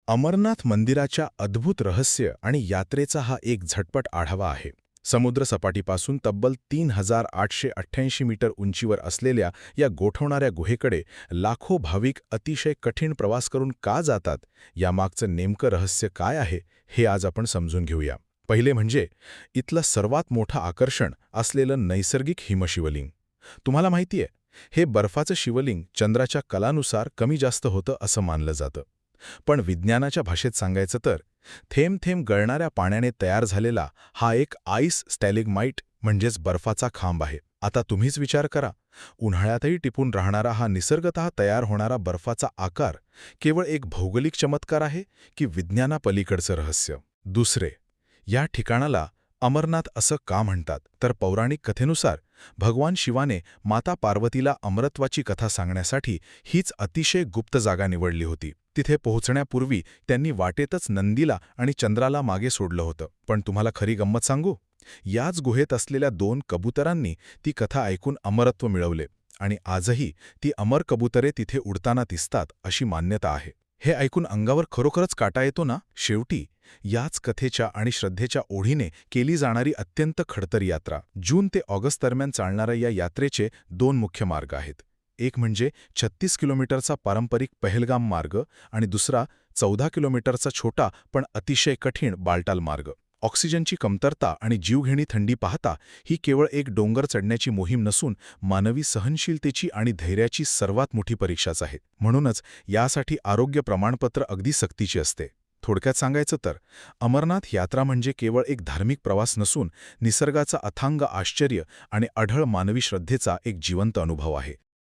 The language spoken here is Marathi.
अमरनाथ मंदिराच्या अद्भुत रहस्य आणि यात्रेचा हा एक झटपट आढावा आहे. समुद्रसपाटीपासून तब्बल 3888 मीटर उंचीवर असलेल्या या गोठवणाऱ्या गुहेकडे लाखो भाविक अतिशय कठीण प्रवास करून का जातात, यामागचं नेमकं रहस्य काय आहे, हे आज आपण समजून घेऊया. पहिले म्हणजे इथलं सर्वात मोठं आकर्षण असलेलं नैसर्गिक हिमशिवलिंग. तुम्हाला माहितीये, हे बर्फाचं शिवलिंग चंद्राच्या कलानुसार कमी जास्त होतं असं मानलं जातं. पण विज्ञानाच्या भाषेत सांगायचं तर थेंब थेंब गळणाऱ्या पाण्याने तयार झालेला हा एक आईस स्टॅलिग्माइट म्हणजेच बर्फाचा खांब आहे. आता तुम्हीच विचार करा, उन्हाळ्यातही टिपून राहणारा हा निसर्गतः तयार होणारा बर्फाचा आकार केवळ एक भौगोलिक चमत्कार आहे की विज्ञानापलीकडचं रहस्य? दुसरे, या ठिकाणाला अमरनाथ असं का म्हणतात, तर पौराणिक कथेनुसार भगवान शिवाने माता पार्वतीला अमरत्वाची कथा सांगण्यासाठी हीच अतिशय गुप्त जागा निवडली होती. तिथे पोहोचण्यापूर्वी त्यांनी वाटेतच नंदीला आणि चंद्राला मागे सोडलं होतं. पण तुम्हाला खरी गंमत सांगू, याच गुहेत असलेल्या 2 कबुतरांनी ती कथा ऐकून अमरत्व मिळवले आणि आजही ती अमर कबुतरे तिथे उडताना दिसतात अशी मान्यता आहे. हे ऐकून अंगावर खरोखरच काटा येतो ना? शेवटी याच कथेच्या आणि श्रद्धेच्या ओढीने केली जाणारी अत्यंत खडतर यात्रा. जून ते ऑगस्ट दरम्यान चालणाऱ्या या यात्रेचे 2 मुख्य मार्ग आहेत. एक म्हणजे 36 किलोमीटरचा पारंपरिक पहलगाम मार्ग आणि दुसरा 14 किलोमीटरचा छोटा पण अतिशय कठीण बाल्टाल मार्ग. ऑक्सिजनची कमतरता आणि जीवघेणी थंडी पाहता ही केवळ एक डोंगर चढण्याची मोहीम नसून मानवी सहनशीलतेची आणि धैर्याची सर्वात मोठी परीक्षाच आहे. म्हणूनच यासाठी आरोग्य प्रमाणपत्र अगदी सक्तीचे असते. थोडक्यात सांगायचं तर अमरनाथ यात्रा म्हणजे केवळ एक धार्मिक प्रवास नसून निसर्गाचा अथांग आश्चर्य आणि अढळ मानवी श्रद्धेचा एक जिवंत अनुभव आहे.